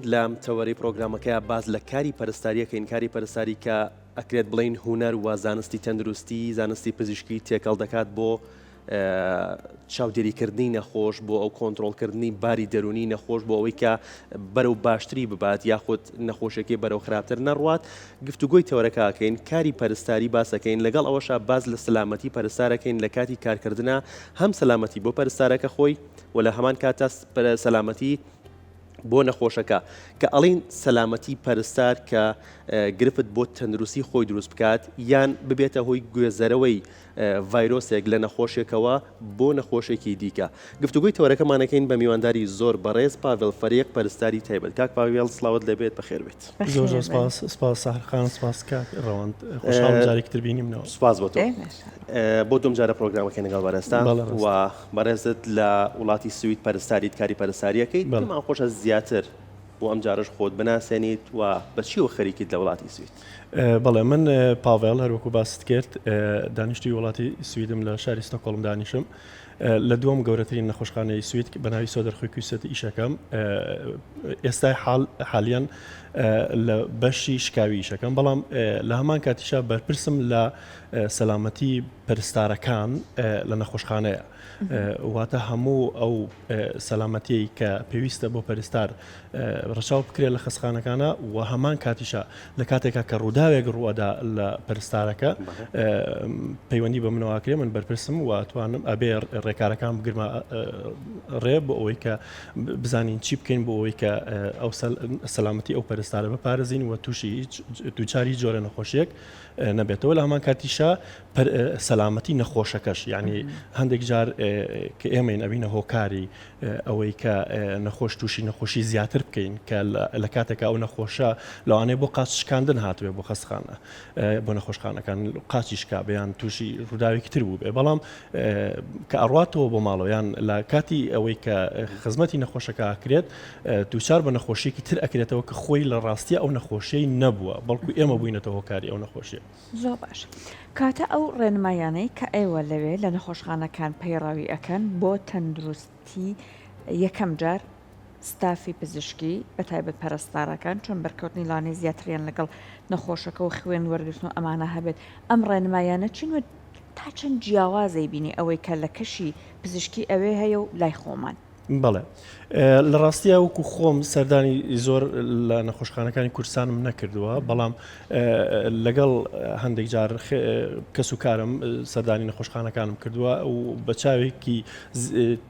لام تەوەری پرۆگرامەکەی باز لە کاری پەرستاریەکەین کاری پەرستاری کە ئەکرێت بڵین هونەر و زانستی تەندروستی زانستی پزیشکی تێکەڵ دەکات بۆ چاودێریکردنی نەخۆش بۆ ئەو کۆنتترۆلکردنی باری دەرونی نەخۆش بۆ ئەوەی کە بەرەو باشتری ببات یاخود نەخۆشێکی بەرەو خراپتر نەڕوات گفتوگۆی تەوەرەکەکەین کاری پەرستاری باسەکەین لەگەڵ ئەوەش باز لە سلامەتی پەرستارەکەین لە کاتی کارکردنە هەم سەلامەتی بۆ پەرستارەکە خۆی و لە هەمان کاتە سەلامەتی بۆ نەخۆشەکە کە ئەڵین سەلامەتی پەرستار کە گرفت بۆ تەندروستی خۆی دروست بکات یان ببێتە هۆی گوێزەرەوەی ڤایرۆسێک لە نەخۆشێکەوە بۆ نەخۆشێکی دیکە گفتوگوی تەوەرەکەمانەکەین بە میوانداری زۆر بەڕێز پاڤێڵ فەریق پەرستاری تایبەت کاک پاڤێڵ سڵاوت لەبێت بەخێر بێت زۆر سپاس ساحرخان سپاس کاک ڕەوەند خۆشحاڵ جارێکتر بینیمەوە سپاس بۆ تۆ بۆ دوم جارە پرۆگرامەکەی لەگەڵ بەرەستا و بەڕێزت لە وڵاتی سوید پەرستاریت کاری پەرستاریەکەی دڵمان خۆشە زیاتر بۆ ئەم جارش خۆت بناسێنیت و بەچیەوە خەریکیت لە وڵاتی سوید بەڵێ من پاڤێڵ هەروەکو باست کرد دانیشتی وڵاتی سویدم لە شاری ستۆکۆڵم دانیشم لە دووەم گەورەترین نەخۆشخانەی سوید بە ناوی سۆدەرخۆی کوێسەتی ئیشەکەم ئێستای حالیان لە بەشی شکاوی ئیشەکەم بەڵام لە هەمان کاتیشا بەرپرسم لە سەلامەتی پەرستارەکان لە نەخۆشخانەیە واتە هەموو ئەو سەلامەتی کە پێویستە بۆ پەرستار ڕەچاو بکرێت لە خەسخانەکانە و هەمان کاتیشە لە کاتێکە کە ڕووداوێک ڕوەدا لە پەرستارەکە پەیوەندی بە منەوەکرێ من بەرپرسم و توانم ئەبێ ڕێکارەکان بگرمە ڕێ بۆ ئەوەی کە بزانین چی بکەین بۆ ئەوەی کە ئەو سەلامەتی ئەو پەرستارە بپارێزین و تووشی دووچاری جۆرە نەخۆشیەک نەبێتەوە لە هەمان کاتیشە سەلامەتی نەخۆشەکەش یعنی هەندێک جار کە ئێمەین ئەبینە هۆکاری ئەوەی کە نەخۆش تووشی نەخۆشی زیاتر بکەین کە لە کاتێکە ئەو نەخۆشە لەوانەیە بۆ قاچ شکاندن هاتوێ بۆ خەسخانە بۆ نەخۆشخانەکان قاچی شکا بەیان تووشی ڕووداوێکی تر بوو بێ بەڵام کە ئەڕاتەوە بۆ ماڵەوەیان لە کاتی ئەوەی کە خزمەتی نەخۆشەکە ئاکرێت دووچار بە نەخۆشیێکی تر ئەکرێتەوە کە خۆی لە ڕاستیە ئەو نەخۆشیەی نەبووە بەڵکو ئێمە بووینەتەوە هۆکاری ئەو نەخۆشیە زۆر باش کاتە ئەو ڕێنمایانەی کە ئێوە لەوێ لە نەخۆشخانەکان پەیڕاوی ئەکەن بۆ تەندروستی یەکەم جار ستافی پزیشکی بە تایبەت پەرستارەکان چۆن بەرکەوتنی لانەی زیاتریان لەگەڵ نەخۆشەکە و خوێن وەرگرتن و ئەمانە هەبێت ئەم ڕێنمایانە چینوە تا چەند جیاوازەی بینی ئەوەی کە لە کەشی پزیشکی ئەوێ هەیە و لای خۆمان بەڵێ لە ڕاستیە وەکو خۆم سەردانی زۆر لە نەخۆشخانەکانی کوردستانم نەکردووە بەڵام لەگەڵ هەندێک جار کەس و کارم سەردانی نەخۆشخانەکانم کردووە و بە چاوێکی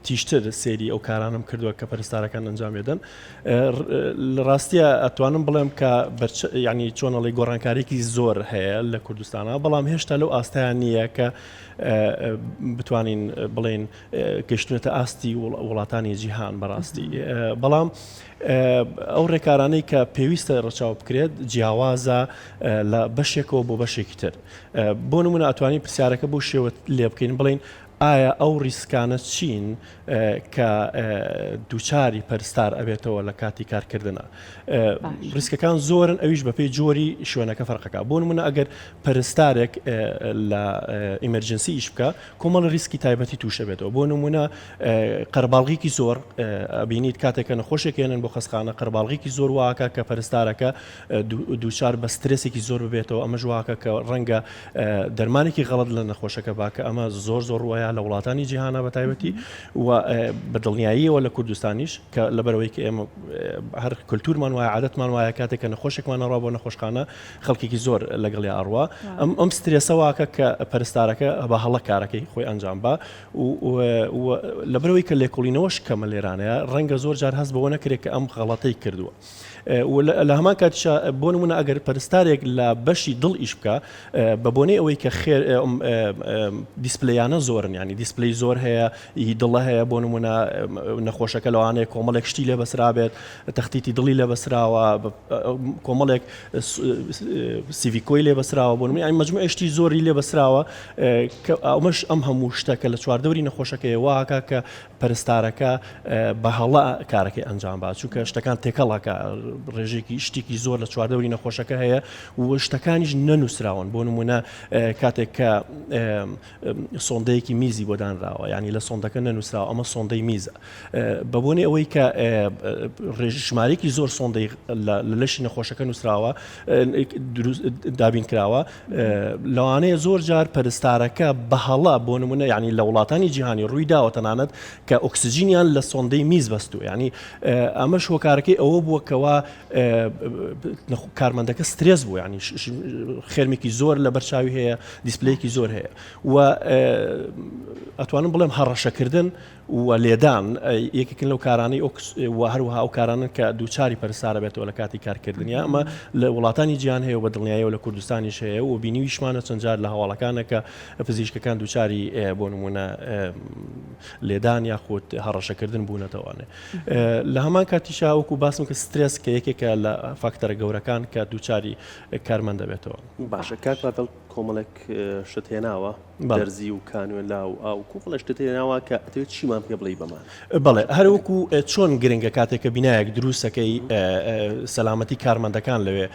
تیشتر سێری ئەو کارانم کردووە کە پەرستارەکان ئەنجام بێدەن لە ڕاستیە ئەتوانم بڵێم کە ینی چۆنەڵی گۆڕانکاریێکی زۆر هەیە لە کوردستانە بەڵام هێشتا لەو ئاستایان نییە کە بتوانین بڵێن گەشتونەتە ئاستی وڵاتانی جیهان بەڕاستی بەڵام ئەو ڕێکارانەی کە پێویستە ڕەچاو بکرێت جیاوازە لە بەشێکەوە بۆ بەشێکی تر بۆ نمونە ئەتوانین پرسیارەکە بۆ شێوە لێ بکەین بڵین ئایا ئەو ریسکانە چین کە دووچاری پەرستار ئەبێتەوە لە کاتی کارکردنە ریسکەکان زۆرن ئەویش بە پێی جۆری شوێنەکە فەرقەکە بۆ نمونە ئەگەر پەرستارێک لە ئیمەرجنسی ئیش بکە کۆمەڵ ریسکی تایبەتی تووشە بێتەوە بۆ نمونە قەرباڵغیکی زۆر ئەبینیت کاتێکە نەخۆشێکێنن بۆ خەسخانە قەرباڵغیکی زۆر واکە کە پەرستارەکە دووچار بە سترێسێکی زۆر ببێتەوە ئەمە ژواکە کە ڕەنگە دەرمانێکی غەڵەت لە نەخۆشەکە باکە ئەمە زۆر وایە لە وڵاتانی جیهانە بە تایبەتی و بەدڵنیاییەوە لە کوردستانیش کە لەبەرەوەی کە ئێمە هەر کولتورمان وایە عادەتمان وایە کاتێکە نەخۆشێکمان ئەڕوا بۆ نەخۆشخانە خەڵکێکی زۆر لەگەڵی ئەڕوا ئەم سترێسە واکە کە پەرستارەکە بە هەڵە کارەکەی خۆی ئەنجام بە لەبەرەوەی کە لێکۆڵینەوەش کەمە لێرانەیە ڕەنگە زۆر جار هەست بەوە نەکرێت کە ئەم غەڵەتەی کردووە لە هەمان کاتیشە بۆ نمونە ئەگەر پەرستارێک لە بەشی دڵ ئیش بکە بە بۆنەی ئەوەی کە خێر دیسپلەیانە زۆرن ینی دیسپلەی زۆر هەیە دڵە هەیە بۆ نمونە نەخۆشەکە لەوانەیە کۆمەڵێک شتی لێ بەسرا بێت تەختیتی دڵی لێ بەسراوە کۆمەڵێک سیڤیکۆی لێ بەسراوە بۆ نمونە مەجموعە شتی زۆری لێ بەسراوە ئەمەش ئەم هەموو شتەکە لە چواردەوری نەخۆشەکەی واکە کە پەرستارەکە بە هەڵە کارەکەی ئەنجام با چونکە شتەکان تێکەڵەکە ڕێژێکی شتێکی زۆر لە چواردەوری نەخۆشەکە هەیە و شتەکانیش نەنووسراون بۆ نمونە کاتێک کە سۆندەیەکی میزی بۆ دانراوە ینی لە سۆندەکە نەنووسراوە ئەمە سۆندەی میزە بە بۆنێ ئەوەی کە ڕێژمارێکی زۆر سۆندەی لە لەشی نەخۆشەکە نووسراوە دابین کراوە لەوانەیە زۆر جار پەرستارەکە بەهەڵا بۆ نمونە ینی لە وڵاتانی جیهانی ڕووی داوە تەنانەت کە ئۆکسسیجینیان لە سۆندەی میز بەستوو ینی ئەمە هۆکارەکەی ئەوە بووەکەوە کارمەندەکە سترێس بوو ینی خێرمێکی زۆر لە بەرچاوی هەیە دیسپلەیەکی زۆر هەیە و ئەتوانم بڵێم هەڕەشەکردن و لێدان یەکێکن لەو کارانەی هەروەها ئەو کارانن کە دووچاری پەرستارە بێتەوە لە کاتی کارکردنیا ئەمە لە وڵاتانی جیهان هەیە و بە دڵنیایی و لە کوردستانیش هەیە و بینیویشمانە چەند جار لە هەواڵەکانە کە پزیشکەکان دووچاری بۆ نمونە لێدان یاخود هەڕەشەکردن بوونەتەوانێ لە هەمان کاتیشا وەکو باسم کە سترێس کە یەکێکە لە فاکتەرە گەورەکان کە دووچاری کارمەند دەبێتەوە باشە کاک پاپێڵ کۆمەڵێک شت هێناوە دەرزی و کانوێلا و ئاو کوڵە شتت هێناوە کە ئەتەوێت چیمان پێ بڵێ بەمان بەڵێ هەروەکو چۆن گرنگە کاتێککە بینایەک دروستەکەی سەلامەتی کارمەندەکان لەوێ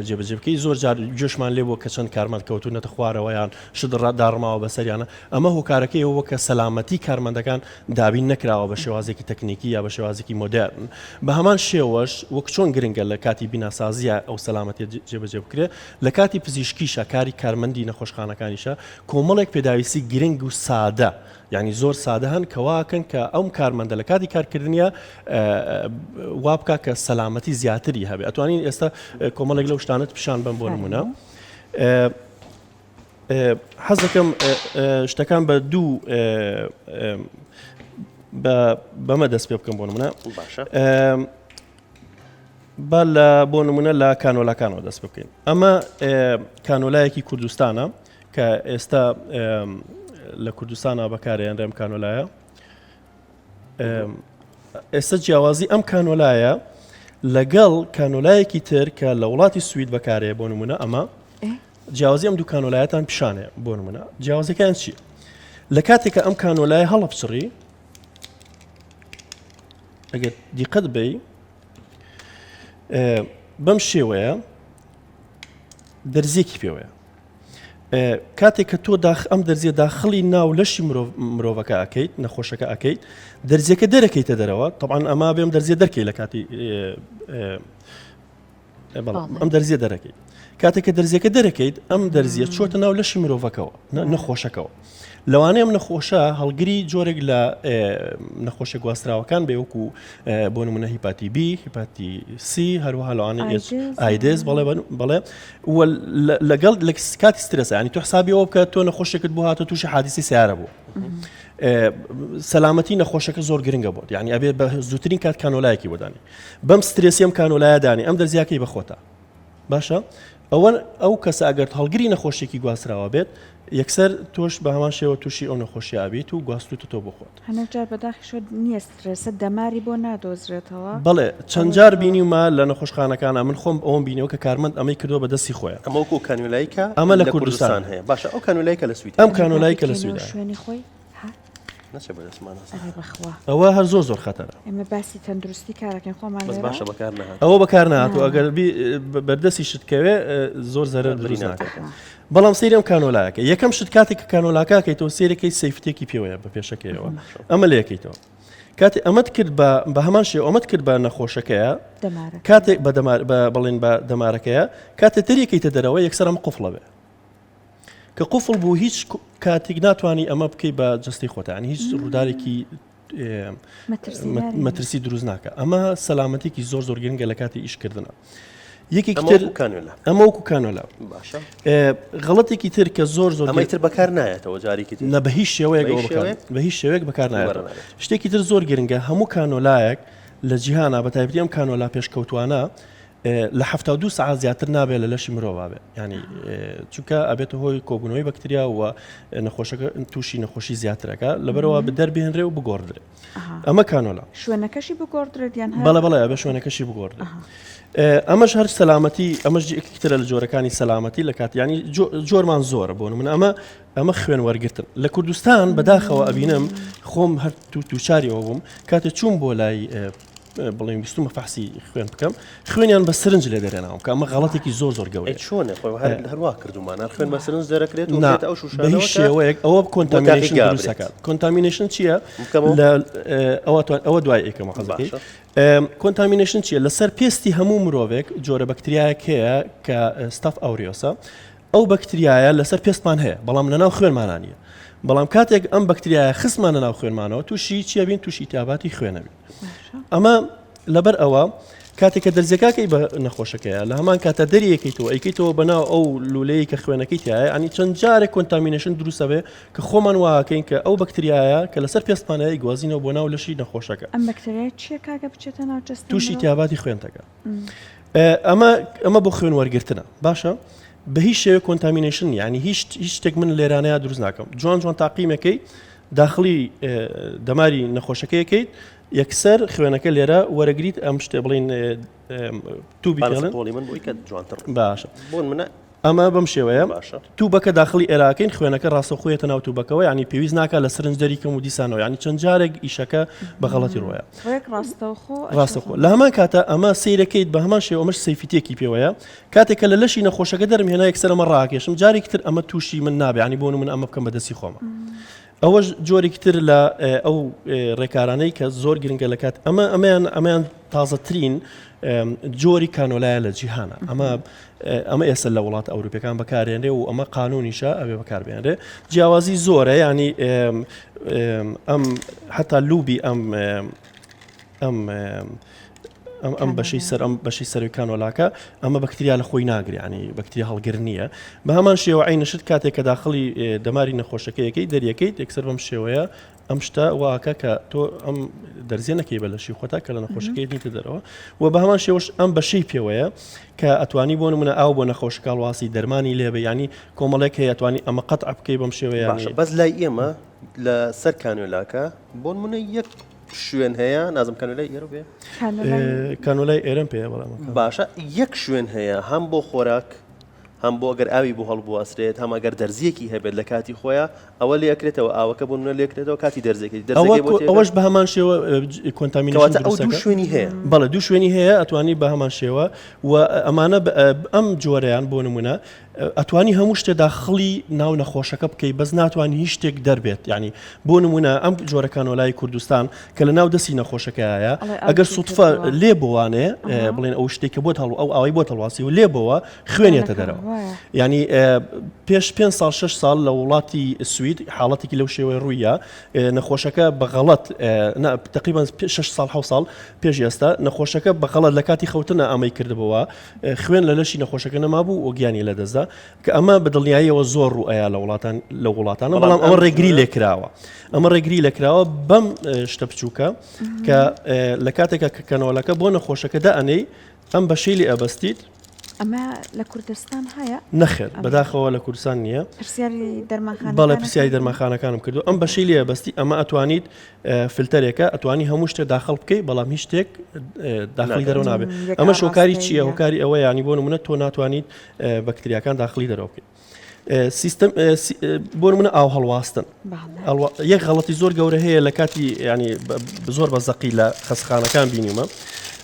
جێبەجێبکەی زۆر جار جۆشمان لێ بووە کە چەند کارمەند کەوتونەتە خوارەوە یان شت داڕماوە بەسەریانە ئەمە هۆکارەکەی ئەوە کە سەلامەتی کارمەندەکان دابین نەکراوە بە شێوازێکی تەکنیکی یا بە شێوازێکی مۆدرن بە هەمان شێوەش وەک چۆن گرنگە لە کاتی بیناسازیە ئەو سەلامەتی جێبەجێ بکرێت لە کاتی پزیشکیشە کاری کارمەندی نەخۆشخانەکانیشە کۆمەڵێک پێداویستی گرنگ و سادە یعنی زۆر سادە هەن کەواکەن کە ئەم کارمەندە لە کاتی کارکردنیە وا بکە کە سەلامەتی زیاتری هەبێت ئەتوانین ئێستا کۆمەڵێک لەو شتانت پیشان بم بۆ نمونە حەز دەکەم شتەکان بە دوو بەمە دەست پێ بکەم بۆ نمونە با لە بۆ نمونە لە کانۆلاکانەوە دەست بکەین ئەمە کانۆلایەکی کوردستانە کە ئێستا لە کوردستانە بەکارێنرێم کانۆلایە ئێستا جیاوازی ئەم کانۆلایە لەگەڵ کانۆلایەکی تر کە لە وڵاتی سوید بەکارەیە بۆ نمونە ئەمە جیاوازی ئەم دوو کانۆلایەتان پیشانەیە بۆ نمونە جیاوازەکان چی لە کاتێکە ئەم کانۆلایە هەڵە بچڕی ئەگەر دیقەت بی بەم شێوەیە دەرزێکی پێوەیە کاتێک کە تۆ ئەم دەرزیە داخڵی ناو لەشی مرۆڤەکە ئەکەیت نەخۆشەکە ئەکەیت دەرزیەکە دەرەکەیتە دەرەوە طبعاً ئەما بێم دەرزیە دەرکەی لە کاتی ئەم دەرزیە دەرەکەیت کاتێک کە دەرزیەکە دەرەکەیت ئەم دەرزیە چۆتە ناو لەشی مرۆڤەکەەوە نەخۆشەکەەوە لەوانەیە ئەم نەخۆشە هەڵگری جۆرێک لە نەخۆشە گواستراوەکان بێوەکو بۆ نمونە هیپاتی بی هیپاتی سی هەروەها لەوانەیە ئایدز بەڵێ لەگەڵ لە کاتی سترەسە ینی تۆ حسابی ئەوە بکە تۆ نەخۆشێکت بوو هاتە تووشی حادیسی سیارە بوو سەلامەتی نەخۆشەکە زۆر گرنگە بۆت یعنی ئەبێ بە زووترین کات کانۆلایەکی بۆدانی بەم سترێسی ئەم کانۆلایە دانی ئەم دەرزیاکەی بەخۆتە باشە ئەو کەسە ئەگەر هەڵگری نەخۆشێکی گواستراوە بێت یەکسەر تۆش بە هەمان شێوە تووشی ئەو نەخۆشی ئابیت و گواستوتە تۆ بخۆت هەنەجار بەداخیشۆ نییە سترێسە دەماری بۆ نادۆزرێتەوە بەڵێ چەند جار بینیمە لە نەخۆشخانەکانە من خۆم ئەوم بینەوە کە کارمەند ئەمەی کردووە بە دەستی خۆیان ئەمە وەکو کانۆلایکە ئەمە لە کوردستان هەیە باشە ئەو کانۆلایکە لە سوید ئەم کانۆلایکە لە سوید شوێنی خۆی ئەوە هەر زۆر خەتەرە ئێمە باسی تەندروستی کارەکەین خۆمان باشە بەکار نهات ئەوە بەکار نهاتوە ئەگەر بەردەستی شتکەوێ زۆر زەرەر دروست ناکات بەڵام سەیری ئەم کانۆلایەکە یەکەم شت کاتێک کە کانۆلاکەکەیتەوە سێرەکەی سەیفتێکی پێوەیە بە پێشەکەیەوە ئەمە لە یەکەیتەوە کاتێ ئەمەت کرد بە هەمان شێ ئەمەت کرد بە نەخۆشەکەیە کاتێک بەڵێن بە دەمارەکەیە کاتێ تەریەکەیتە دەرەوە یەکسەر ئەم قوفڵە بێ کە قوفڵ بوو هیچ کاتێک ناتوانانی ئەمە بکەی بە جستی خۆتانی هیچ ڕوودارێکی مەترسی دروست ناکە ئەمە سەلامەتێکی زۆر گرنگە لە کاتی ئیشکردنە یەکێک تر ئەمە وەکو کانۆلا غەڵەتێکی تر کە زۆر ئەمەی تر بەکار نایەتەوە جارێکی نە بە هیچ شێوەیەک بە هیچ شێوەیەک بەکار نایێت شتێکی تر زۆر گرنگە هەموو کانۆلایەک لە جیهانە بە تایبەتی ئەم کانۆلا پێشکەوتوانە لە 72 ساعت زیاتر نابێت لە لەشی مرۆڤ بێت ینی چونکە ئەبێتە هۆی کۆبوونەوەی بەکتریا و نەخۆشەکە تووشی نەخۆشی زیاترەکە لەبەرەوە بەدەربێنرێ و بگۆڕدرێ ئەمە کانۆلا شوێنەکەشی بگۆڕدرێت یان بەڵێ ئەبێ شوێنەکەشی بگۆڕدرێت ئەمەش هەر سەلامەتی ئەمەش یەکێکترە لە جۆرەکانی سەلامەتی لە کات ینی جۆرمان زۆرە بۆ من ئەمە خوێن وەرگرتن لە کوردستان بەداخەوە ئەبینم خۆم هەر تووچاری ئەوە بووم کاتێک چوون بۆ لای بڵێن بیستمە فەحسی خوێن بکەم خوێنیان بە سرنج لێ دەرێناوم کە ئەمە غەڵەتێکی زۆر گەورەیە چۆنە خۆی هەروە کردومان خوێن بە سرنج دەرەکرێت و ئەو بە هیچ شێوەیەک ئەوە کۆنتامینیشن دروستەکات کۆنتامینیشن چییە ئەوە دوای ئێکەمە حەزەکەی کۆنتامینیشن چییە لەسەر پێستی هەموو مرۆڤێک جۆرە بەکتریایەک هەیە کە ستاف ئەوریۆسە ئەو بەکتریایە لەسەر پێستمان هەیە بەڵام لەناو خوێنمانە نیە بەڵام کاتێک ئەم بەکتریایە خستمانە ناو خوێنمانەوە تووشی چیە بین تووشی تیاباتی خوێنەبین ئەمە لەبەر ئەوە کاتێککە دەرزەکەی بە نەخۆشەکەیە لە هەمان کاتە دەریەکەیتەوە ئەیکەیتەوە بەناو ئەو لولەیە کە خوێنەکەی تایە ئەنی چەند جارێک کۆنتامینیشن دروستە بێ کە خۆمان واکەین کە ئەو بەکتریایە کە لەسەر پێستمانەیە گوازینەوە بۆ ناو لەشی نەخۆشەکە ئەم بەکتریای چیە کاکە بچێتە ناو جەستە تووشی تیاباتی خوێنتەکە ئەمە بۆ خوێن وەرگرتنە باشە بە هیچ شێوە کۆنتامینیشن یعنی هیچ شتێک من لێرانەیە دروست ناکەم جوان تاقیمەکەی داخلی دەماری نەخۆشەکەیەکەیت یەکسەر خوێنەکە لێرە وەرەگریت ئەم شتێ بڵین تووبی باشە بۆن منە ئەمە بەم شێوەیە تووبەکە داخلی ئێراکەین خوێنەکە ڕاستەخۆیەتە ناو تووبەکەوە ینی پێویست ناکە لە سرنج دەریکەم و دیسانەوە ینی چەند جارێک ئیشەکە بە غەڵەتی ڕۆیە ڕاستەخۆ لە هەمان کاتە ئەمە سیرەکەیت بە هەمان شێوە ئەمەش سەیفیتێکی پێوەیە کاتێکە لە لەشی نەخۆشەکە دەرمهێنا یەکسەر ئەمە ڕاکێشم جارێکی تر ئەمە تووشی من نابێ ینی بۆ من ئەمە بکەم بەدەستی خۆمە ئەوەش جۆرێکی تر لە ئەو ڕێکارانەی کە زۆر گرنگە لە کات ئەمەیان تازەترین جۆری کانۆلایە لە جیهانە ئەمە ئێستا لە وڵات ئەوروپیەکان بەکارێنرێ و ئەمە قانونیشە ئەوێ بەکاربێنرێ جیاوازی زۆرە ینی ئەم حتا لوبی ئەم بەشی سەروی کانۆلاکە ئەمە بەکتریا لە خۆی ناگری ینی بەکتریا هەڵگر نییە بە هەمان شێوە عینشت کاتێک کە داخلی دەماری نەخۆشەکەیەکەی دەریەکەیت یەکسەر بەم شێوەیە ئەم شتە واکە کە تۆ ئەم دەرزیێنەکەی بە لەشی خۆتا کە لە نەخۆشەکەی نیتە دەرەوە و بە هەمان شێوەش ئەم بەشەی پێوەیە کە ئەتوانی بۆ نمونە ئاو بۆ نەخۆشەکە واسی دەرمانی لێبێ ینی کۆمەڵێک هەیە ئەتوانی ئەمە قەتع بکەی بەم شێوەیە بەس لای ئێمە لە سەر کانۆلاکە بۆ نمونە یەک شوێن هەیە نازم کانۆلای ئێرە بێ کانۆلای ئێرم پێ بەڵام باشە یەک شوێن هەیە هەم بۆ خۆراک هەم بۆ ئەگەر ئاوی بۆ هەڵبواسرێت هەم ئەگەر دەرزیەکی هەبێت لە کاتی خۆیان ئەوە لێکرێتەوە ئاوەکە بۆ منە لێکرێتەوە کاتی دەرزێکی ئەوەش بە هەمان شێوە کۆنتامینیشن ئەو دوو شوێنی هەیە بەڵێ دوو شوێنی هەیە ئەتوانی بە هەمان شێوە و ئەمانە ئەم جۆرەیان بۆ نمونە ئەتوانی هەموو شتێ داخلی ناو نەخۆشەکە بکەی بەس ناتوانانی هیچ شتێک دەربێت ینی بۆ نمونە ئەم جۆرە کانۆلای کوردستان کە لە ناو دەستی نەخۆشەکەیە ئەگەر سوتفە لێ بوانێ بڵێن ئەو شتێکە بۆ ئەو ئاوای بۆ هەڵواسی و لێ بەوە خوێنێتە دەرەوە ینی پێش 5 ساڵ 6 ساڵ لە وڵاتی سوید حاڵەتێکی لەو شێوەیە ڕوویە نەخۆشەکە بە غەڵەت تقریبا 6 ساڵ 7 ساڵ پێش ئێستا نەخۆشەکە بە غەڵەت لە کاتی خەوتنە ئەمەی کردبەوە خوێن لە لەشی نەخۆشەکە نەمابوو وەگیانی لەدەستدا کە ئەمە بەدڵنیاییەوە زۆر ڕوئەیە لە وڵاتانە بەڵام ئەمە ڕێگری لێکراوە ئەمە ڕێگری لەکراوە بەم شتە بچووکە کە لە کاتێکە کەنەوەلەکە بۆ نەخۆشەکەدا ئەنەی ئەم بەشەی لێ ئەبەستیت ئەمە لە کوردستان هەیە نەخێت بەداخەوە لە کوردستان نییە بەڵێ پرسیاری دەرمانخانەکانم کردو ئەم بەشەی لێ بەستی ئەمە ئەتوانیت فلتەرێکە ئەتوانی هەموو شتێک داخل بکەیت بەڵام هیچ شتێک داخلی دەرەوە نابێت ئەمە شۆکاری چییە هۆکاری ئەوە ینی بۆ نمونە تۆ ناتوانیت بەکتریاکان داخلی دەرەوە بکەیت سیستم بۆ نمونە ئاو هەڵواستن یەک غەڵەتی زۆر گەورە هەیە لە کاتی ینی زۆر بە زەقی لە خەسخانەکان بینیمە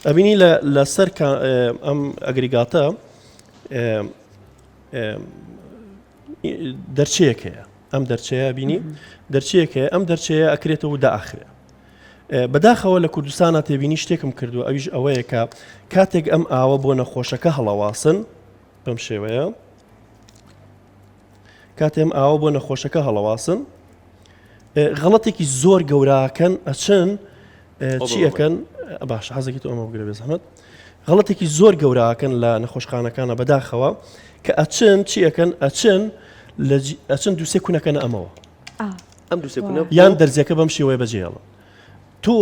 ئەبینی لە سەر ئەم ئەگریگاتە دەرچەیەک هەیە ئەم دەرچەیە بینی دەرچەیەک هەیە ئەم دەرچەیە ئەکرێتەوە داخرێ بەداخەوە لە کوردستانە تێبینی شتێکم کردووە ئەویش ئەوەیە کە کاتێک ئەم ئاوە بۆ نەخۆشەکە هەڵەواسن بەم شێوەیە کاتێم ئاوە بۆ نەخۆشەکە هەڵەواسن غەڵەتێکی زۆر گەوراکەن ئەچن چیەکەن باش حەزێکی تۆ ئەمە بگرە بێزەحمەت غەڵەتێکی زۆر گەوراکەن لە نەخۆشخانەکانە بەداخەوە کە ئەچن چیەکەن ئەچن دووسێ کوونەکەنە ئەمەوە ئەم دووسێ کوونە یان دەرزیەکە بەم شێوەیە بەجێڵە تۆ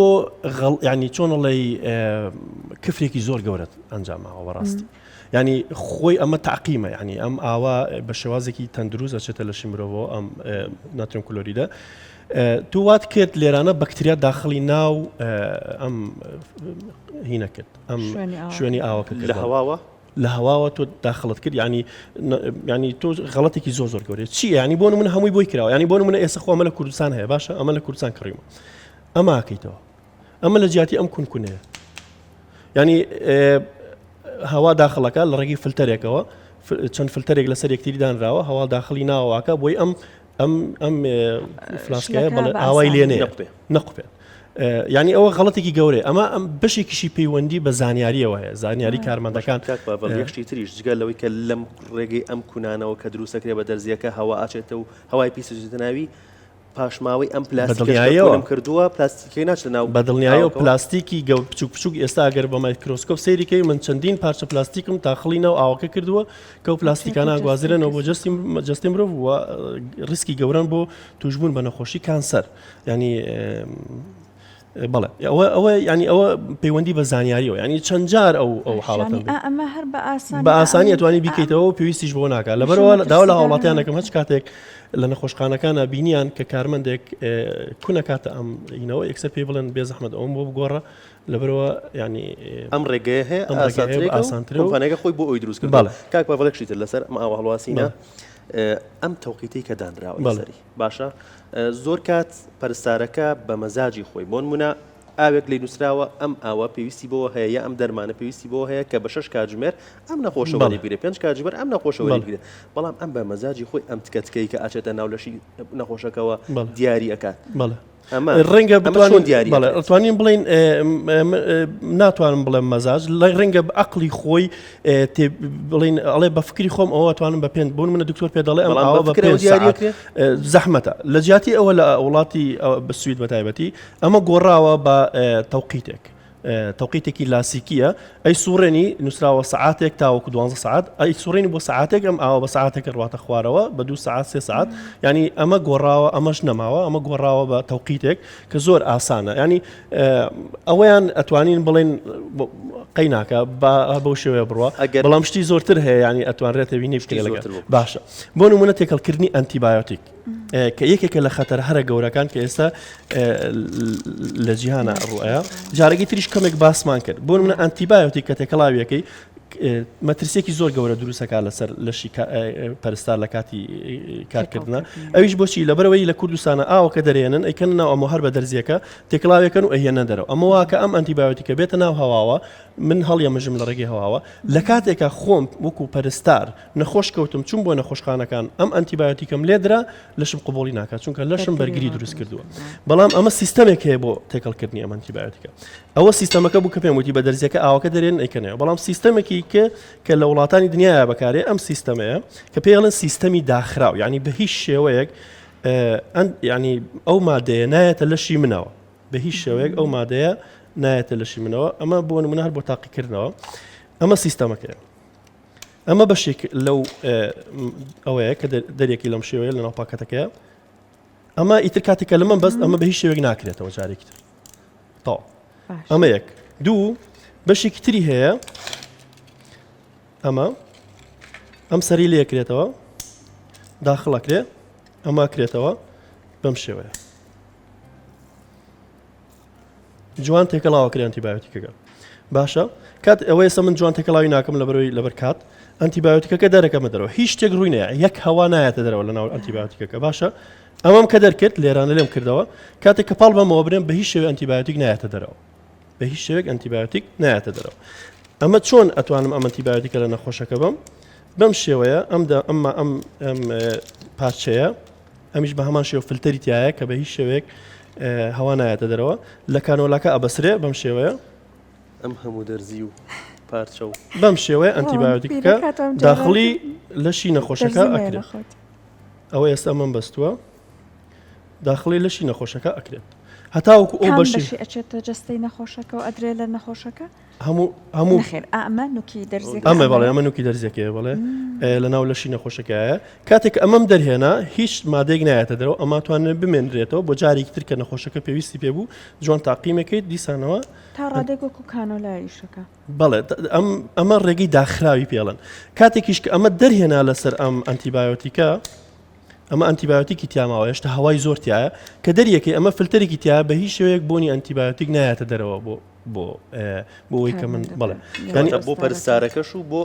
ینی چۆنەڵی کفرێکی زۆر گەورەت ئەنجاماوە بەڕاستی ینی خۆی ئەمە تعقیمە ینی ئەم ئاوا بە شێوازێکی تەندروست ئەچێتە لە شیمرۆڤەوە ئەم ناتریۆم کلۆریدە تو وات کرد لێرانە بەکتریا داخلی ناو ئەم هینە کرد ئەم شوێنی ئاوەکە لە هەواوە لە هەواوە تۆ داخڵت کرد ینی تۆ غەڵەتێکی زۆر گەورەیە چی ینی بۆ نمونە هەمووی بۆی کراوە ینی بۆ نمونە ئێستا خۆ ئەمە لە کوردستان هەیە باشە ئەمە لە کوردستان کڕیمە ئەمە ئاکەیتەوە ئەمە لە جیاتی ئەم کونکونەیە ینی هەوا داخڵەکە لە ڕێگەی فلتەرێکەوە چەند فلتەرێک لەسەر یەکتری دانراوە هەوا داخلی ناوەکە بۆی ئەم فلاسکایە بەڵێ ئاوای لێنێ نەقوپێت. ینی ئەوە غەڵەتێکی گەورەیە ئەمە ئەم بەشێکیشی پەیوەندی بە زانیاریەوە هەیە زانیاری کارمەندەکان یەکشتی تریش جگەل لەوەی کە لەم ڕێگەی ئەم کوانەوە کە دروستەکرێ بە دەرزیەکە هەوا ئاچێتە و هەوای پیسەناوی پاشماوەی ئەم پلاستیکەوەم کردووە پلاستیکی ناچ ناو بەدڵنیایە و پلاستیکی بچوک بچوک ئێستا ئەگەر بە مایکرۆسکۆپ سەیریکەی من چەندین پارچە پلاستیکم تاخڵینەوە ئاوەکە کردووە کە و پلاستیکانە گوازرێنەوە بۆ جەستی مرۆڤ وە ریسکی گەورن بۆ توشبوون بە نەخۆشی کانسەر ینی بەڵێ ئەوە ینی ئەوە پەیوەندی بە زانیاریەوە ینی چەند جار ئەو حاڵەتە ئەمە هەر بە ئاسانی ئەتوانی بیکەیتەوە و پێویستیش بۆ ناکات لەبەرەوە داوا لە هاوڵاتیانەکەم هەچ کاتێک لە نەخۆشخانەکانە بینیان کە کارمەندێک کوونە کاتە ئەم ئینەوە یەکسەر پێی بڵێن بێزەحمەت ئەوم بۆ بگۆڕە لەبەرەوە ینی ئەم ڕێگەیە هەیە ئاسانترەوەخانەکە خۆی بۆ ئەوی دروست کرد کاک بەڵێکشیتر لەسەر ئەم ئاوە هەڵواسینە ئەم تەوقیتەی کە دانراوە بەسەری باشە زۆر کات پەرستارەکە بە مەزاجی خۆی بۆ نمونە ئاوێک لی نووسراوە ئەم ئاوە پێویستی بۆ هەیە ئەم دەرمانە پێویستی بۆ هەیە کە بە 6 کاتژمێر ئەم نەخۆشەوەری بگرێ 5 کاتژمێر ئەم نەخۆشەوەری بگرێت بەڵام ئەم بە مەزاجی خۆی ئەم تکەتکەی کە ئاچێتە ناو لەشی نەخۆشەکەەوە دیاری ئەکات ڕەنگە ئەتوانین بڵین ناتوانم بڵێم مەزاج لە ڕەنگە عەقڵی خۆی بڵین ئەڵێ بە فکری خۆم ئەوە ئەتوانم بە پێ بۆ منە دکتۆر پێ دەڵێ ئەم ئەوە بە زەحمەتە لە جیاتی ئەوە لە وڵاتی بە سوید بە تایبەتی ئەمە گۆڕاوە بە تەوقیتێک تەوقیتێکی لاسیکیە ئەی سوڕێنی نووسراوە سعاتێک تاوەکو 12 ساعت ئەی سوڕێنی بۆ ساعاتێک ئەم ئاوە بە ساعاتێک ڕاتە خوارەوە بە 2 ساعت 3 ساعت ینی ئەمە گۆڕاوە ئەمەش نەماوە ئەمە گۆڕاوە بە تەوقیتێک کە زۆر ئاسانە ینی ئەوەیان ئەتوانین بڵێن قەی ناکە بەو شێوەیە بڕوە بەڵام شتی زۆرتر هەیە ینی ئەتوانرێتە بینی بکە لەگەڵ باشە بۆ نمونە تێکەڵکردنی ئەنتیبایۆتیک کە یەکێکە لە خەتەر هەرە گەورەکان کە ئێستا لە جیهانە ڕوئەیە جارێکی تریش کەمێک باسمان کرد بۆ منە ئەنتیبایۆتیک کە تێکەڵاویەکەی مەترسێکی زۆر گەورە دروستەکە لەسەر لەشی پەرستار لە کاتی کارکردنە ئەویش بۆچی لەبەرەوەی لە کوردستانە ئاوەکە دەرێنن ئەیکەن ناو ئەمە هەر بە دەرزیەکە تێکڵاوێکن و ئەهێنە دەرەوە ئەمە واکە ئەم ئەنتیبایۆتیکە بێتە ناو هەواوە من هەڵیەمەژم لە ڕێگەی هەواوە لە کاتێکە خۆم وەکو پەرستار نەخۆش کەوتم چوون بۆ نەخۆشخانەکان ئەم ئەنتیبایۆتیکەم لێدرا لەشم قبوڵی ناکات چونکە لەشم بەرگری دروست کردووە بەڵام ئەمە سیستەمێک هەیە بۆ تێکەڵکردنی ئەم ئەنتیبایۆتیکە ئەوە سیستەمەکە بوو کە پێم وتی بە دەرزیەکە ئاوەکە دەرێن ئەیکەنەوە بەڵام سیستەمێکی کە لە وڵاتانی دنیاە بەکارێ ئەم سیستەمەیە کە پێڵێن سیستەمی داخراو یعنی بە هیچ شێوەیەک ینی ئەو مادەیە نایەتە لەشی منەوە بە هیچ شێوەیەک ئەو مادەیە نایەتە لەشی منەوە ئەمە بۆ نمونە هەر بۆ تاقیکردنەوە ئەمە سیستەمەکەیە ئەمە بەشێک لەو ئەوەیە کە دەرێکی لەم شێوەیە لە ناوپاکەتەکەیە ئەمە ئیتر کاتێکە لە من بەس ئەمە بە هیچ شێوەیەک ناکرێتەوە جارێکی تر تاو ئەمە یەک دوو بەشێکی تری هەیە ئەم سەری لێکرێتەوە داخڵەکرێ ئەمە کرێتەوە بەم شێوەیە جوان تێکەڵاوەکرێ ئەنتیبایۆتیکەکە باشە کات ئەوەی سە من جوان تێکەڵاوی ناکەم لەبەرەوەی لەبەر کات ئەنتیبایۆتیکەکە دەرەکەمە دەرەوە هیچ شتێک ڕووی نییە یەک هەوا نایەتە دەرەوە لە ناو ئەنتیبایۆتیکەکە باشە ئەمەم کە دەرکرد لێرانە لێم کردەوە کاتێک کە پاڵ بەمەوە برێن بە هیچ شێوەیە ئەنتیبایۆتیک نایەتە دەرەوە بە هیچ شێوەیەک ئەنتیبایۆتیک نایەتە دەرەوە ئەمە چۆن ئەتوانم ئەم ئەنتیبایۆتیکە لە نەخۆشەکە بەم شێوەیە ئەم پارچەیە ئەمیش بە هەمان شێوە فلتەری تایە کە بە هیچ شێوەیەک هەوا نایەتە دەرەوە لە کانۆلاکە ئەبەسرێ بەم شێوەیە ئەم هەموو دەرزی و پارچە و بەم شێوەیە ئەنتیبایۆتیکەکە داخڵی لەشی نەخۆشەکە ئەکرێت ئەوە ئێستا من بەستووە داخڵی لەشی نەخۆشەکە ئەکرێت هەتاوەکو ئەو بەشی ئەچێتە جستەی نەخۆشەکە و ئەدرێ لە نەخۆشەکە هەموو ئەمە نوکی دەرزیەکە ئەمە بەڵێ ئەمە نوکی دەرزیەکەیە بڵێ لە ناو لەشی نەخۆشەکەیە کاتێک ئەمەم دەرهێنا هیچ مادەیەک نایەتە دەرەوە ئەمە توانێت بمێنرێتەوە بۆ جارێکی تر کە نەخۆشەکە پێویستی پێبوو جوان تاقیمەکەیت دیسانەوە تا ڕادێک وەکو کانۆلایشەکە بەڵێ ئەمە ڕێگەی داخراوی پێڵن کاتێکیش کە ئەمە دەرهێنا لەسەر ئەم ئەنتیبایۆتیکە ئەمە ئەنتیبایۆتیکی تیاماوە هێشتا هەوای زۆر تایە کە دەریەکەی ئەمە فلتەرێکی تایە بە هیچ شێوەیەک بۆنی ئەنتیبایۆتیک نایەتە دەرەوە بۆ ئەوەی کە من بڵێ بۆ پەرستارەکەش و بۆ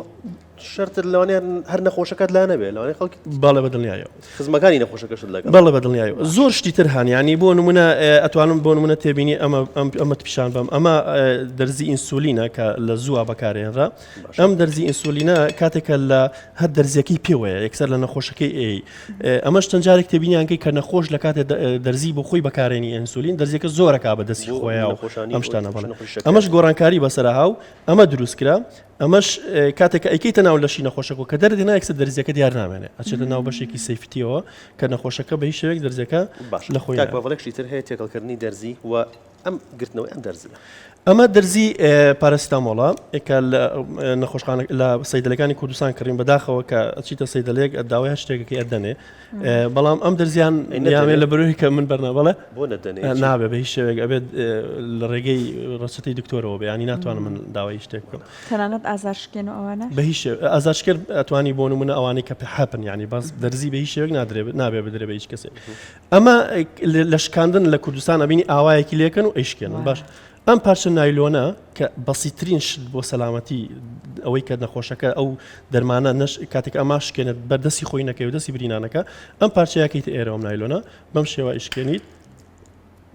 شرط لەوانەیە هەر نەخۆشەکەت لا نەبێت لەوانەیە خەڵکی باڵە بەدڵنیایەوە خزمەکانی نەخۆشەکەشت لەگەڵ بەڵێ بەدڵنیایەوە زۆر شتی تر هەن ینی بۆ نمونە ئەتوانم بۆ نمونە تێبینی ئەمە پیشان بم ئەمە دەرزی ئینسولینە کە لە زووە بەکارێنرا ئەم دەرزی ئینسولینە کاتێکە لە هەر دەرزیەکەی پێوەیە یەکسەر لە نەخۆشەکەی ئەمەش چەند جارێک تێبینیانکەی کە نەخۆش لە کاتێ دەرزی بۆ خۆی بەکارێنی ئینسولین دەرزیەکە زۆرەکا بە دەستی خۆیان و ئەم شتانە بڵێ ئەمەش گۆڕانکاری بەسەر هاو ئەمە دروستکرا ئەمەش کاتێک ئەیکەیتە ناو لەشی نەخۆشەکە کە دەردێنا یەکسەر دەرزیەکە دیار نامێنێ ئەچێتە ناو بەشێکی سەیفتیەوە کە نەخۆشەکە بە هیچ شێوەیەک دەرزیەکە لە خۆی بەڵێکشی تر هەیە تێکەڵکردنی دەرزی و ئەم گرتنەوەی ئەم دەرزە ئەمە دەرزی پارەستامۆڵە کە نەخۆشخانە لە سەیدەلەکانی کوردستان کڕین بەداخەوە کە ئەچیتە سەیدەلێک داوای شتێکەکەی ئەدەنێ بەڵام ئەم دەرزیان یامێ لە بەروی کە من بەرنامەڵە بۆ نەدەنێ نابێ بە هیچ شێوێک ئەبێت لە ڕێگەی ڕەچەتی دکتۆرەوە بێ ینی ناتوانم من داوای شتێک بکەم تەنانەت ئازارشکێن و ئەوانە بە هیچ ئازارشکر ئەتوانی بۆ نمونە ئەوانەی کە حەپن ینی باس دەرزی بە هیچ شێوێک نابێ بدرێ بە هیچ کەسێک ئەمە لە شکاندن لە کوردستان ئەبینی ئاوایەکی لێکن و ئەیشکێنن باش ئەم پارچە نایلۆنە کە بەسیترین شت بۆ سەلامەتی ئەوەی کە نەخۆشەکە ئەو دەرمانە نەش کاتێک ئەماشکێنێت بەردەستی خۆی نەکەی و دەستی برینانەکە ئەم پارچەیەکەیت ئێرەوەم نایلۆنە بەم شێوە ئیشکێنیت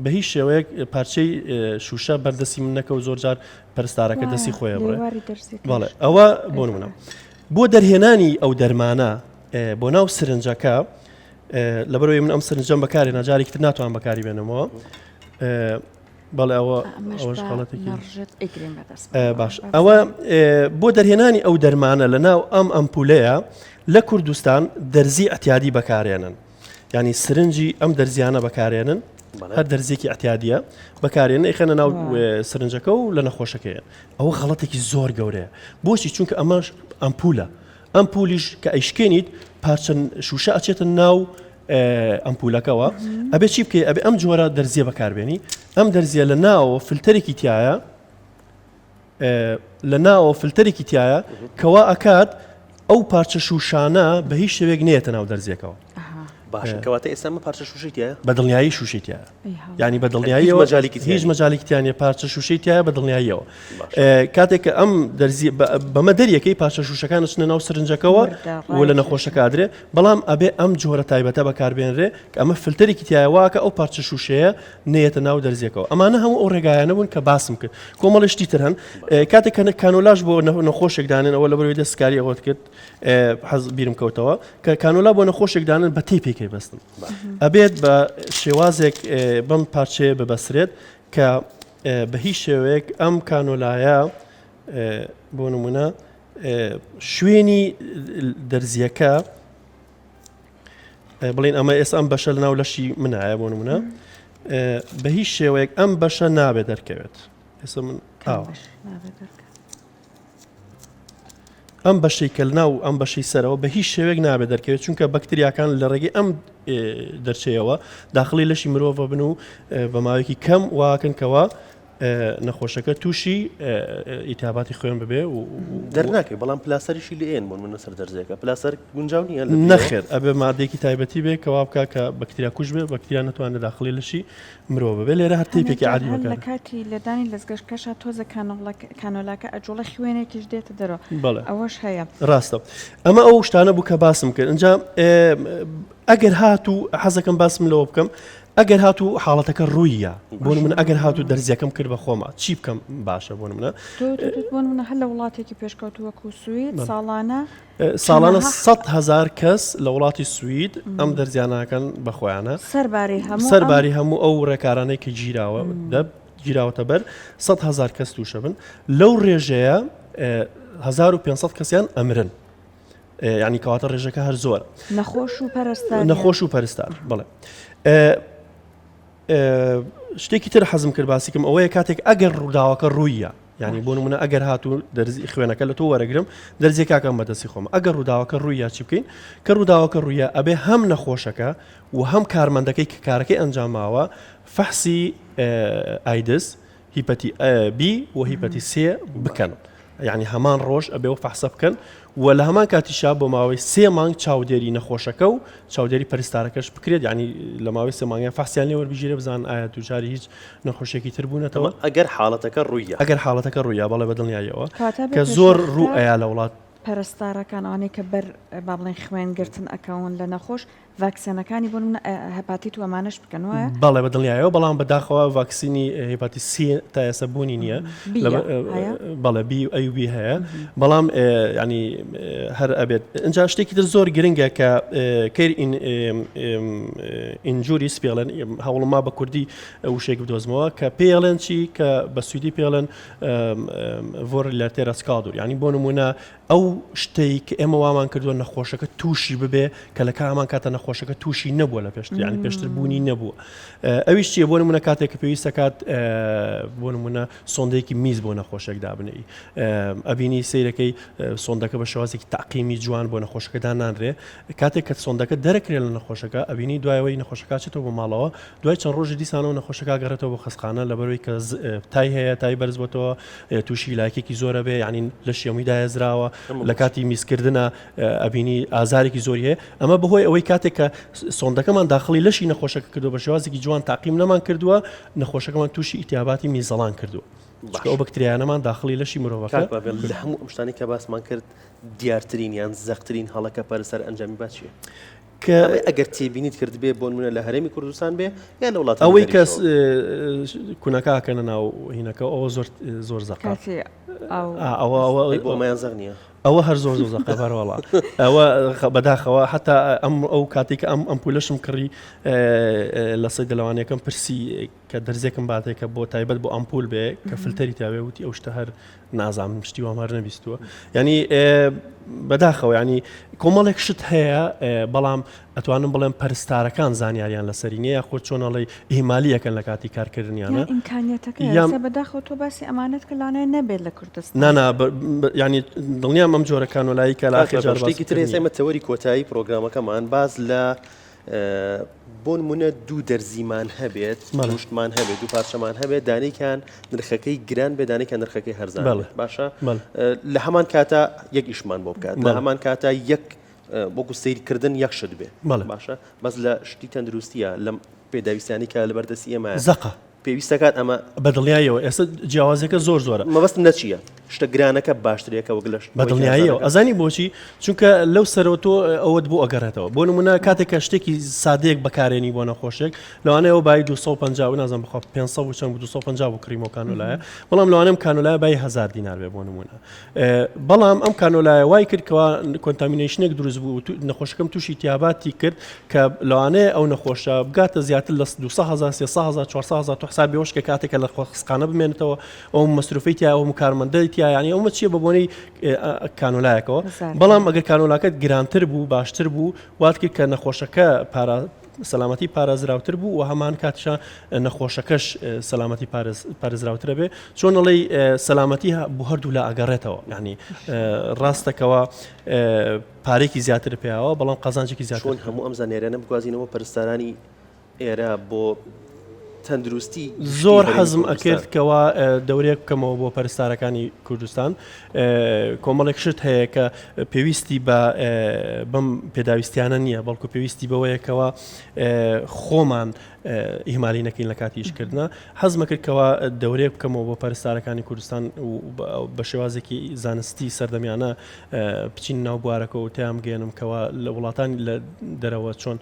بە هیچ شێوەیەک پارچەی شوشە بەردەستی من نەکە و زۆر جار پەرستارەکە دەستی خۆیە بڕێ بەڵێ ئەوە بۆ نمونە بۆ دەرهێنانی ئەو دەرمانە بۆ ناو سرنجەکە لەبەرەوەی من ئەم سرنجەم بەکارێ ناجارێکی تر ناتوان بەکاری بێنمەوە بەڵێ ئەوە باش ئەوە بۆ دەرهێنانی ئەو دەرمانە لە ناو ئەم ئەمپولەیە لە کوردستان دەرزی ئەتیادی بەکارێنن ینی سرنجی ئەم دەرزیانە بەکارێنن هەر دەرزێکی ئەتیادیە بەکارێنن ئەیخەنە ناو سرنجەکە و لە نەخۆشەکەیە ئەوە خەڵەتێکی زۆر گەورەیە بۆچی چونکە ئەمەش ئەمپولە ئەمپولیش کە ئەیشکێنیت پارچەند شوشە ئەچێتە ناو ئەمپولەکەەوە ئەبێ چی بکەی ئەبێ ئەم جۆرە دەرزیە بەکاربێنی ئەم دەرزیە لە ناوە فلتەرێکی تایە لە ناوە فلتەرێکی تایە کەوا ئەکات ئەو پارچە شوشانە بە هیچ شێوێک نێتە ناو دەرزیەکەەوە باشە کەواتە ئێستا پارچە شوشیتە بەدڵنیایی شوشیتە ینی بەدڵنیاییەوە هیچ مەجاالێکیانە پارچە شوشیتە بەدڵنیاییەوە کاتێک کە ئەم دەرزی بەمە دەریەکەی پارچە شوشەکان چنە ناو سرنجەکەەوە و لە نەخۆشەکادرێ بەڵام ئەبێ ئەم جۆرە تایبەتە بەکاربێنرێ کە ئەمە فلتەرێکی تایەوەکە ئەو پارچە شوشەیە نێتە ناو دەرزیەکەەوە ئەمانە هەموو ئەو ڕێگایانە بوون کە باسم کرد کۆمەڵشتی تر هەن کاتێک کە کانۆلاژ بۆ نەخۆشێکدانن ئەوە لە بەروی دەستکاری ئەوەت کرد حەز بیرم کەوتەوە کە کانۆلا بۆ نەخۆشێکدانن بە تێی پێکەی بەستن ئەبێت بە شێوازێک بەم پارچەیە ببەسرێت کە بە هیچ شێوەیەک ئەم کانۆلایە بۆ نمونە شوێنی دەرزیەکە بڵین ئەمە ئێستا ئەم بەشە لە ناو لەشی منایە بۆ نمونە بە هیچ شێوەیەک ئەم بەشە نابێت دەرکەوێت ئێستا من ئەم بەشەی کە ناو ئەم بەشەی سەرەوە بە هیچ شێوێک نابێت دەرکەوێت چونکە بەکتریاکان لە ڕێگەی ئەم دەرچەیەوە داخلی لەشی مرۆڤ بن و بە ماوەیەکی کەم واکەنکەوە نەخۆشەکە تووشی ئیتاباتی خۆیان ببێ و دەرناکەی بەڵام پلاسەریشی لێن بۆن من سەر دەرزەکە پلاسەر گونجاو نیە نەخێر ئەبێ مادێکی تایبەتی بێ کەوا بکە کە بەکتریا کوش بێ بەکتریا نتوانێت داخلی لەشی مرۆڤ بێ لێرە هەر تیپێکی عادی لە کاتی لەدانی لەزگەشتکەشە تۆزە کانۆلاکە ئەجوڵە خوێنێکیش دێتە دەرەوە ئەوەش هەیە ڕاستە ئەمە ئەو شتانە بوو کە باسم کرد اینجا ئەگەر هاتوو حەزەکەم باسم لەوە بکەم ئەگەر هاتوو حاڵەتەکە ڕوویە بۆ من ئەگەر هاتوو دەرزیەکەم کرد بە خۆمە چی بکەم باشە بۆ منە منە هەر لە وڵاتێکی پێشکەوتووەکو سوید ساڵانە 100,000 کەس لە وڵاتی سوید ئەم دەرزیانەکەن بەخۆیانە سەرباری هەموو ئەو ڕێکارانەی کە گیراوە گیراوەتە بەر 100,000 کەس تووشە بن لەو ڕێژەیە 1500 کەسیان ئەمرن ینی کەواتە ڕێژەکە هەر زۆر نەخۆش و پەرستار بڵێ شتێکی تر حەزم کرد باسیکەم ئەوەیە کاتێک ئەگەر ڕووداوەکە ڕوویە ینی بۆ نمونە ئەگەر هاتوو دەرزی خوێنەکە لە تۆ وەرەگرم دەرزیێکاکەم بەدەستی خۆم ئەگەر ڕووداوەکە ڕوویە چی بکەین کە ڕووداوەکە ڕوویە ئەبێ هەم نەخۆشەکە و هەم کارمەندەکەی کە کارەکەی ئەنجاماوە فەحسی ئایدس هیپەتی بی و هیپەتی سێ بکەن یعنی هەمان ڕۆژ ئەبێ و فەحسە بکەن و لە هەمان کاتیشا بۆ ماوەی 3 مانگ چاودێری نەخۆشەکە و چاودێری پەرستارەکەش بکرێت ینی لە ماوەی 3 مانگیان فەحسیان لێ وەربژێرە بزان ئایا دووجاری هیچ نەخۆشێکی تر بوونەتەوە ئەگەر حاڵەتەکە ڕوویە بەڵێ بەدڵنیایەوە کە زۆر ڕوو ئەیا لە وڵات پەرستارەکان ئەوانەی کە بەر با بڵێن خوێنگرتن ئەکەون لە نەخۆش ڤاکسینەکانی بۆ نمونە هەپاتیت و ئەمانەش بکەن وایە؟ بەڵێ بەدڵنیایەوە بەڵام بەداخەوە ڤاکسینی هێپاتی سی تا ئێستا بوونی نییە بەڵێ بی ئەوبی هەیە بەڵام ینی هەر ئەبێت اینجا شتێکی تر زۆر گرنگە کە کەیر ئینجوری پێڵێن هەوڵما بە کوردی وشێک بدۆزمەوە کە پێڵێن چی کە بە سوودی پێڵێن ڤۆرلەتێرە سکادور ینی بۆ نمونە ئەو شتێک کە ئێمە وامان کردووە نەخۆشەکە تووشی ببێ کە لە کامان کاتە نەخۆشەکە تووشی نەبووە لە پێشتر ینی پێشتر بوونی نەبووە ئەویش چیە بۆ نمونە کاتێک کە پێویستە کات بۆ نمونە سۆندەیەکی میز بۆ نەخۆشێک دابنەی ئەبینی سیرەکەی سۆندەکە بە شێوازێکی تاقیمی جوان بۆ نەخۆشەکەدا نانرێ کاتێک کە سۆندەکە دەرەکرێت لە نەخۆشەکە ئەبینی دوایەوەی نەخۆشەکە چێتەوە بۆ ماڵەوە دوای چەند ڕۆژی دیسانەوە نەخۆشەکە گەڕێتەوە بۆ خەستخانە لەبەرەوەی کە تای هەیە تای بەرز بۆتەوە تووشی لایکێکی زۆرە بێ ینی لە شێمی داهێزراوە لە کاتی میزکردنە ئەبینی ئازارێکی زۆری هەیە ئەمە بەهۆی ئەوەی کاتێک کە سۆندەکەمان داخلی لەشی نەخۆشەکە کردو بە شێوازێکی جوان تاقیم نەمان کردووە نەخۆشەکەمان تووشی ئیتیاباتی میزەڵان کردو ئەو بەکتریانەمان داخلی لەشی مرۆڤەکە لە هەموو ئەم شتانی کە باسمان کرد دیارترین یان زەخترین هەڵەکە پەرسەر ئەنجامی باچیە کە ئەگەر تێبینیت کرد بێ بۆ نمونە لە هەرێمی کوردستان بێ یان لە وڵات ئەوەی کەس کوونەکەکەنە ناو هینەکە ئەوە زۆر زەقا ئەوەیان زەغ نییە ئەوە هەر زۆر زەقە بەرەوەڵا ئەوە بەداخەوە حتا ئەو کاتێک ئەم پولەشم کڕی لە سەی دەلەوانەکەم پرسی کە دەرزێکم باتێکە بۆ تایبەت بۆ ئەمپول بێ کە فلتەری تاوێ وتی ئەو شتە هەر نازانم شتی وام هەر نەبیستووە ینی بەداخەوە ینی کۆمەڵێک شت هەیە بەڵام ئەتوانم بڵێم پەرستارەکان زانیاریان لەسەری نیە خۆ چۆنەڵی ئیمالیەکەن لە کاتی کارکردنیانە ئیمکانیەتەکە بەداخەوە تۆ باسی ئەمانەت کە لاانەیە نەبێت لە کوردستان نانا ینی دڵنیام ئەم جۆرەکان وەلایی کە لاخێکی ترێسەمە تەوەری کۆتایی پرۆگرامەکەمان باز لە بۆ نمونە دوو دەرزیمان هەبێت مشتمان هەبێت دوو پارچەمان هەبێت دانێکیان نرخەکەی گران بێ دانێکیان نرخەکەی هەرزان باشە لە هەمان کاتە یەک ئیشمان بۆ بکات لە هەمان کاتە یەک بۆکو سیرکردن یەک شت بێ باشە بەس لە شتی تەندروستیە لەم پێداویستانی کە لە بەردەستی ئێمە زەقە پێویستەکات ئەمە بەدڵنیایەوە ئێستا جیاوازەکە زۆرە مەبەستم نەچیە شتە گرانەکە باشترێکە وەگەلش بەدڵنیاییەوە ئەزانی بۆچی چونکە لەو سەرەوە تۆ ئەوەت بۆ ئەگەڕێتەوە بۆ نمونە کاتێکە شتێکی سادەیەک بەکارێنی بۆ نەخۆشێک لەوانەیەوە بای 250 نازم بخوا 500 و چەند 250 بۆ کڕیمەوە کانۆلایە بەڵام لەوانەم کانۆلای بای 1000 دینار بێ بۆ نمونە بەڵام ئەم کانۆلایە وای کردکەوە کۆنتامینیشنێک دروست بوو نەخۆشەکەم تووشی تیاباتی کرد کە لەوانەیە ئەو نەخۆشە بگاتە زیاتر لە 200,000 300,000 400,000 تو حسابی ئەوش کە کاتێکە لە خۆخسخانە بمێنێتەوە ئەو مەسروفی تیا ئەو مکارمەندەی تیا ینی ئەومە چیە بە بۆنەی کانۆلایەکەوە بەڵام ئەگەر کانۆلاکەت گرانتر بوو باشتر بوو وات کرد کە نەخۆشەکە سەلامەتی پارێزراوتر بوو و هەمان کاتشە نەخۆشەکەش سەلامەتی پارێزراوترە بێ چۆن ئەڵێی سەلامەتی بوو هەردوو لە ئەگەڕێتەوە یعنی ڕاستەکەەوە پارێکی زیاتر پێیاوە بەڵام قەزانجێکی زیاتر هەموو ئەم زانێرانە بگوازینەوە پەرستارانی ئێرە بۆ تەندروستی زۆر حەزم ئەکرد کەوا دەورێک بکەمەوە بۆ پەرستارەکانی کوردستان کۆمەڵێک شت هەیە کە پێویستی بە بەم پێداویستیانە نییە بەڵکو پێویستی بەوەیەکەوە خۆمان ئیمالی نەکەین لە کاتی ئیشکردنە حەزمە کردکەوە دەورێک بکەمەوە بۆ پەرستارەکانی کوردستان بە شێوازێکی زانستی سەردەمیانە بچین ناو بوارەکە و تیام گەێنم کەەوە لە وڵاتانی لە دەرەوە چۆن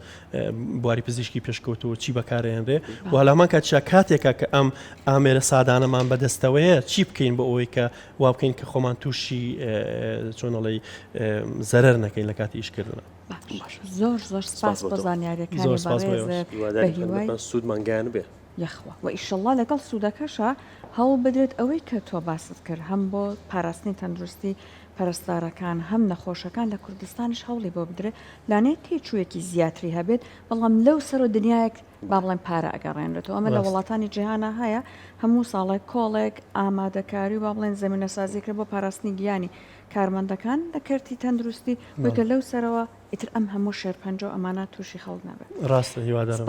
بواری پزیشکی پێشکەوتەوە چی بەکارێنرێ و هەلامان کاتشا کاتێکە کە ئەم ئامێرە سادانەمان بەدەستەوەیە چی بکەین بە ئەوەی کە وا بکەین کە خۆمان تووشی چۆنەڵی زەرەر نەکەین لە کاتی ئیشکردنە زۆر سپاس بۆ زانیاریەکانی بەڕێزت بە هیوای سوودمانگیان بێ یەخوا و ئیشەڵڵا لەگەڵ سوودەکەشە هەوڵ بدرێت ئەوەی کە تۆ باست کرد هەم بۆ پاراستنی تەندروستی پەرستارەکان هەم نەخۆشەکان لە کوردستانیش هەوڵی بۆ بدرێت لانەیە تێچوویەکی زیاتری هەبێت بەڵام لەو سەرۆ دنیایەک با بڵێن پارە ئەگەڕێنرێتەوە ئەمە لە وڵاتانی جیهانە هەیە هەموو ساڵێک کۆڵێک ئامادەکاری و با بڵێن زەمینە سازیکرد بۆ پاراستنی گیانی کارمەندەکان لە کەرتی تەندروستی بۆکە لەو سەرەوە ئیتر ئەم هەموو شێرپەنجە ئەمانە تووشی خەڵک نەبێت ڕاستە هیوادارم